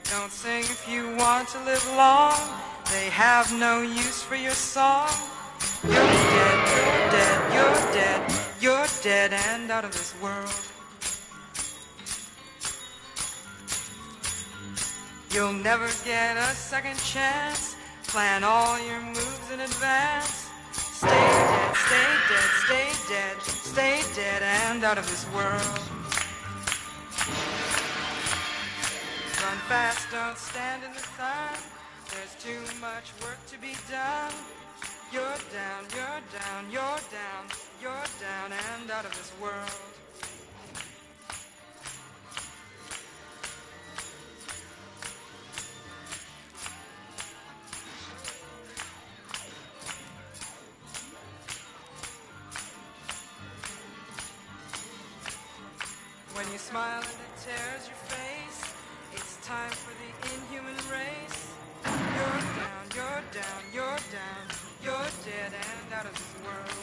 Don't sing if you want to live long. They have no use for your song. You're dead, you're dead, you're dead, you're dead and out of this world. You'll never get a second chance. Plan all your moves in advance. Stay dead, stay dead, stay dead, stay dead and out of this world. Run fast, don't stand in the sun. There's too much work to be done. You're down, you're down, you're down, you're down and out of this world. When you smile and it tears your face, it's time for the inhuman race. You're down, you're down, you're down, you're dead and out of this world.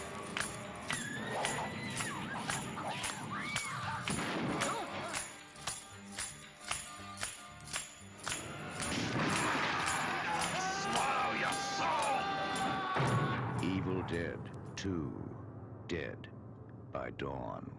Swallow your soul! Evil Dead 2, Dead by Dawn.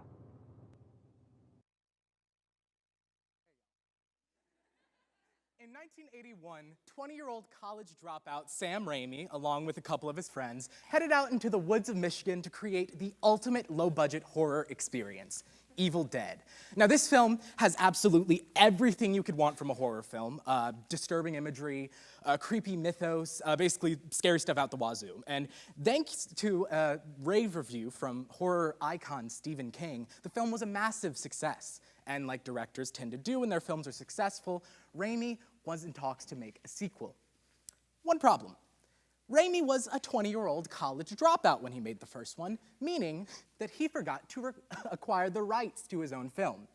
In 1981, 20-year-old college dropout Sam Raimi, along with a couple of his friends, headed out into the woods of Michigan to create the ultimate low-budget horror experience, Evil Dead. Now, this film has absolutely everything you could want from a horror film. Disturbing imagery, creepy mythos, basically scary stuff out the wazoo. And thanks to a rave review from horror icon Stephen King, the film was a massive success. And like directors tend to do when their films are successful, Raimi was in talks to make a sequel. One problem. Raimi was a 20-year-old college dropout when he made the first one, meaning that he forgot to acquire the rights to his own film.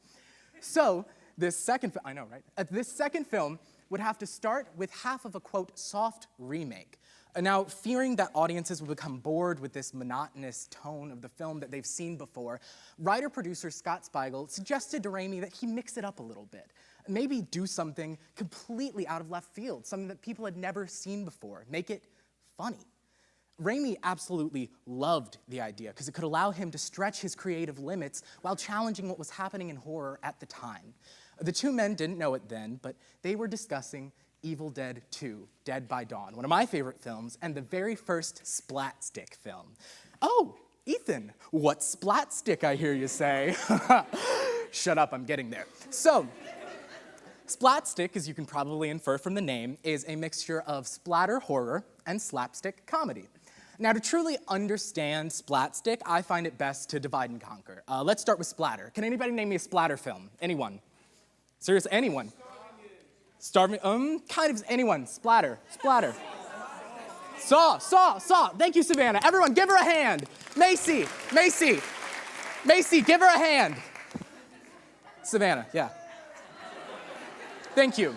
So this second film would have to start with half of a, quote, soft remake. Now, fearing that audiences would become bored with this monotonous tone of the film that they've seen before, writer-producer Scott Spiegel suggested to Raimi that he mix it up a little bit. Maybe do something completely out of left field, something that people had never seen before. Make it funny. Raimi absolutely loved the idea because it could allow him to stretch his creative limits while challenging what was happening in horror at the time. The two men didn't know it then, but they were discussing Evil Dead 2, Dead by Dawn, one of my favorite films, and the very first Splatstick film. Oh, Ethan, what's Splatstick, I hear you say? Shut up, I'm getting there. So, Splatstick, as you can probably infer from the name, is a mixture of splatter horror and slapstick comedy. Now, to truly understand Splatstick, I find it best to divide and conquer. Let's start with splatter. Can anybody name me a splatter film? Anyone? Seriously, anyone? Starving, kind of anyone. Splatter. Saw. Thank you, Savannah. Everyone, give her a hand. Macy, give her a hand. Savannah, yeah. Thank you.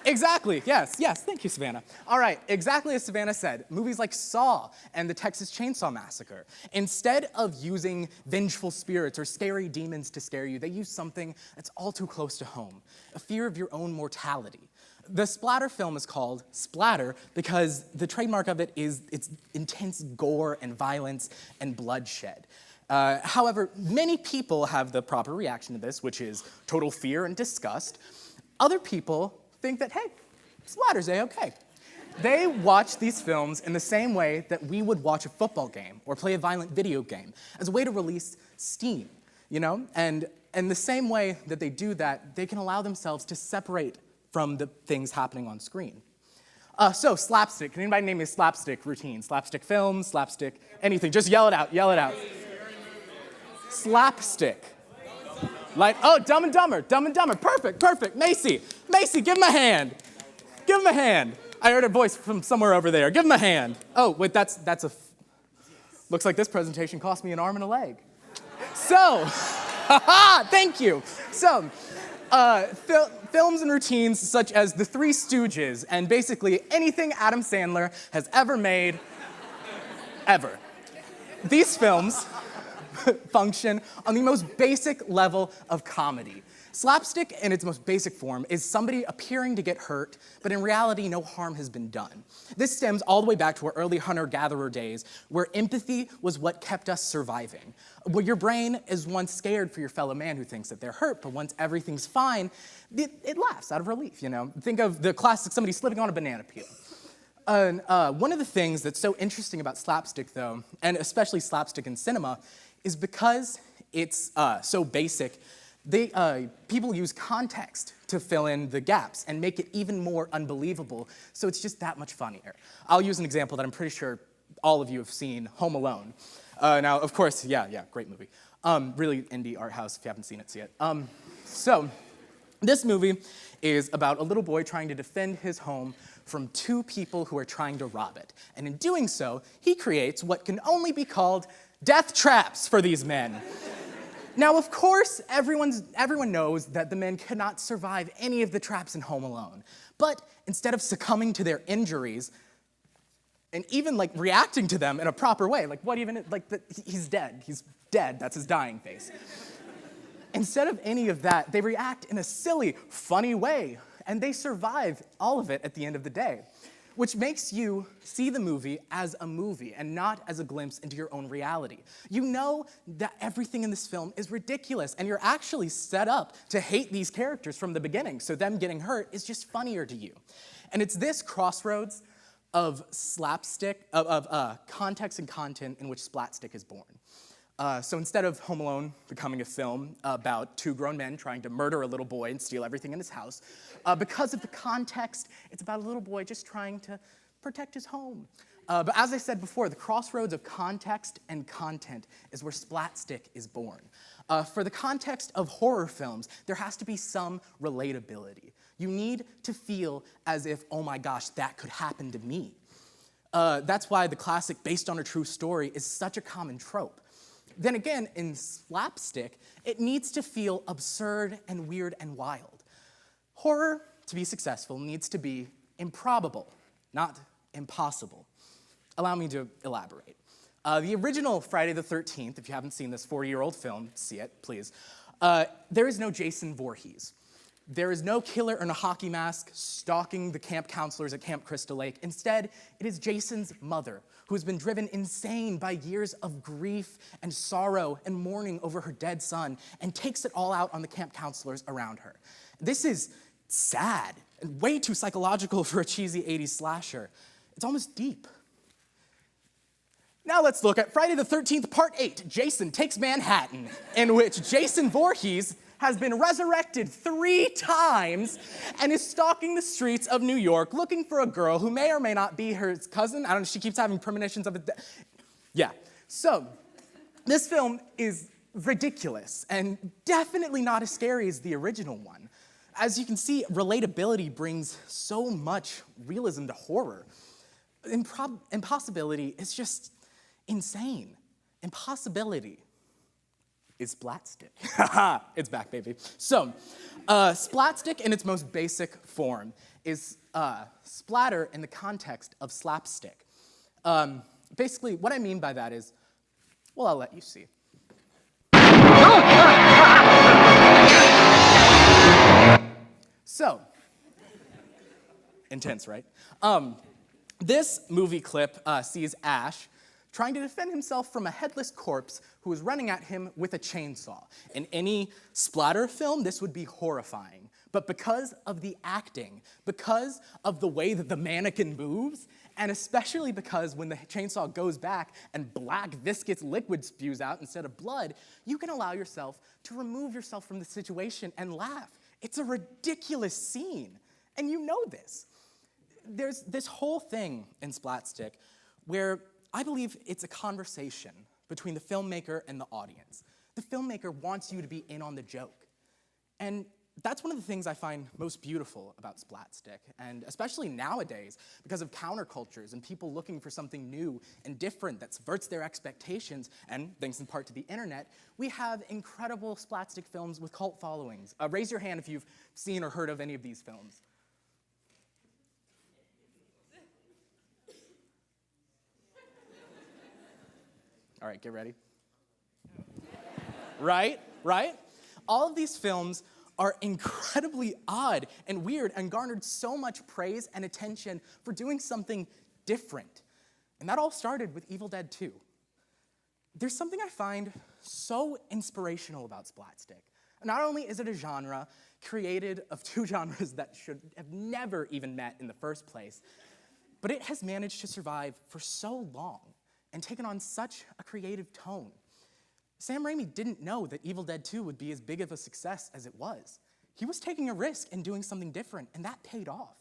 Exactly, yes, thank you, Savannah. All right, exactly as Savannah said, movies like Saw and the Texas Chainsaw Massacre, instead of using vengeful spirits or scary demons to scare you, they use something that's all too close to home, a fear of your own mortality. The splatter film is called Splatter because the trademark of it is its intense gore and violence and bloodshed. However, many people have the proper reaction to this, which is total fear and disgust. Other people think that, hey, splatter's A-okay. They watch these films in the same way that we would watch a football game or play a violent video game, as a way to release steam, you know? And the same way that they do that, they can allow themselves to separate from the things happening on screen. So, slapstick. Can anybody name me a slapstick routine? Slapstick film, slapstick, anything. Just yell it out, Slapstick. Like, oh, Dumb and Dumber. Perfect. Macy, give him a hand. I heard a voice from somewhere over there. Give him a hand. Oh, wait, looks like this presentation cost me an arm and a leg. So, thank you. So, films and routines such as The Three Stooges and basically anything Adam Sandler has ever made, ever. These films function on the most basic level of comedy. Slapstick, in its most basic form, is somebody appearing to get hurt, but in reality, no harm has been done. This stems all the way back to our early hunter-gatherer days, where empathy was what kept us surviving. Where your brain is once scared for your fellow man who thinks that they're hurt, but once everything's fine, it laughs out of relief, you know? Think of the classic somebody slipping on a banana peel. One of the things that's so interesting about slapstick, though, and especially slapstick in cinema, is because it's so basic, people use context to fill in the gaps and make it even more unbelievable, so it's just that much funnier. I'll use an example that I'm pretty sure all of you have seen, Home Alone. Now, of course, yeah, great movie. Really indie art house, if you haven't seen it, see it. So, this movie is about a little boy trying to defend his home from two people who are trying to rob it. And in doing so, he creates what can only be called death traps for these men. Now, of course, everyone knows that the men cannot survive any of the traps in Home Alone. But instead of succumbing to their injuries, and even like reacting to them in a proper way, like what even, like he's dead, that's his dying face. Instead of any of that, they react in a silly, funny way, and they survive all of it at the end of the day, which makes you see the movie as a movie and not as a glimpse into your own reality. You know that everything in this film is ridiculous, and you're actually set up to hate these characters from the beginning, so them getting hurt is just funnier to you. And it's this crossroads of slapstick, of context and content in which Splatstick is born. So instead of Home Alone becoming a film about two grown men trying to murder a little boy and steal everything in his house, because of the context, it's about a little boy just trying to protect his home. But as I said before, the crossroads of context and content is where Splatstick is born. For the context of horror films, there has to be some relatability. You need to feel as if, oh my gosh, that could happen to me. That's why the classic based on a true story is such a common trope. Then again, in Slapstick, it needs to feel absurd and weird and wild. Horror, to be successful, needs to be improbable, not impossible. Allow me to elaborate. The original Friday the 13th, if you haven't seen this 40-year-old film, see it, please. There is no Jason Voorhees. There is no killer in a hockey mask stalking the camp counselors at Camp Crystal Lake. Instead, it is Jason's mother, who has been driven insane by years of grief and sorrow and mourning over her dead son, and takes it all out on the camp counselors around her. This is sad and way too psychological for a cheesy 80s slasher. It's almost deep. Now let's look at Friday the 13th, Part 8, Jason Takes Manhattan, in which Jason Voorhees has been resurrected 3 times and is stalking the streets of New York looking for a girl who may or may not be her cousin. I don't know, she keeps having premonitions of it. Yeah, so this film is ridiculous and definitely not as scary as the original one. As you can see, relatability brings so much realism to horror. Impossibility is just insane. Impossibility is Splatstick. It's back, baby. So, Splatstick in its most basic form is splatter in the context of slapstick. Basically, what I mean by that is, well, I'll let you see. So, intense, right? This movie clip sees Ash trying to defend himself from a headless corpse who is running at him with a chainsaw. In any splatter film, this would be horrifying. But because of the acting, because of the way that the mannequin moves, and especially because when the chainsaw goes back and black viscous liquid spews out instead of blood, you can allow yourself to remove yourself from the situation and laugh. It's a ridiculous scene, and you know this. There's this whole thing in Splatstick where I believe it's a conversation between the filmmaker and the audience. The filmmaker wants you to be in on the joke. And that's one of the things I find most beautiful about Splatstick, and especially nowadays, because of countercultures and people looking for something new and different that subverts their expectations, and thanks in part to the internet, we have incredible Splatstick films with cult followings. Raise your hand if you've seen or heard of any of these films. All right, get ready. right? Right? All of these films are incredibly odd and weird and garnered so much praise and attention for doing something different. And that all started with Evil Dead 2. There's something I find so inspirational about Splatstick. Not only is it a genre created of two genres that should have never even met in the first place, but it has managed to survive for so long and taken on such a creative tone. Sam Raimi didn't know that Evil Dead 2 would be as big of a success as it was. He was taking a risk and doing something different, and that paid off.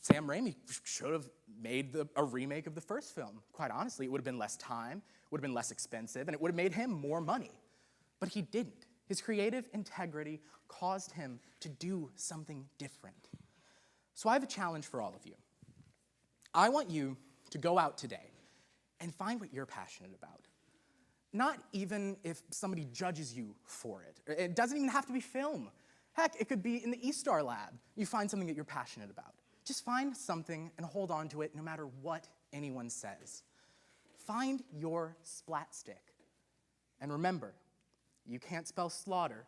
Sam Raimi should have made a remake of the first film. Quite honestly, it would have been less time, would have been less expensive, and it would have made him more money. But he didn't. His creative integrity caused him to do something different. So I have a challenge for all of you. I want you to go out today and find what you're passionate about. Not even if somebody judges you for it. It doesn't even have to be film. Heck, it could be in the E-Star lab. You find something that you're passionate about. Just find something and hold on to it no matter what anyone says. Find your Splatstick. And remember, you can't spell slaughter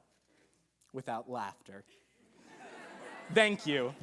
without laughter. Thank you.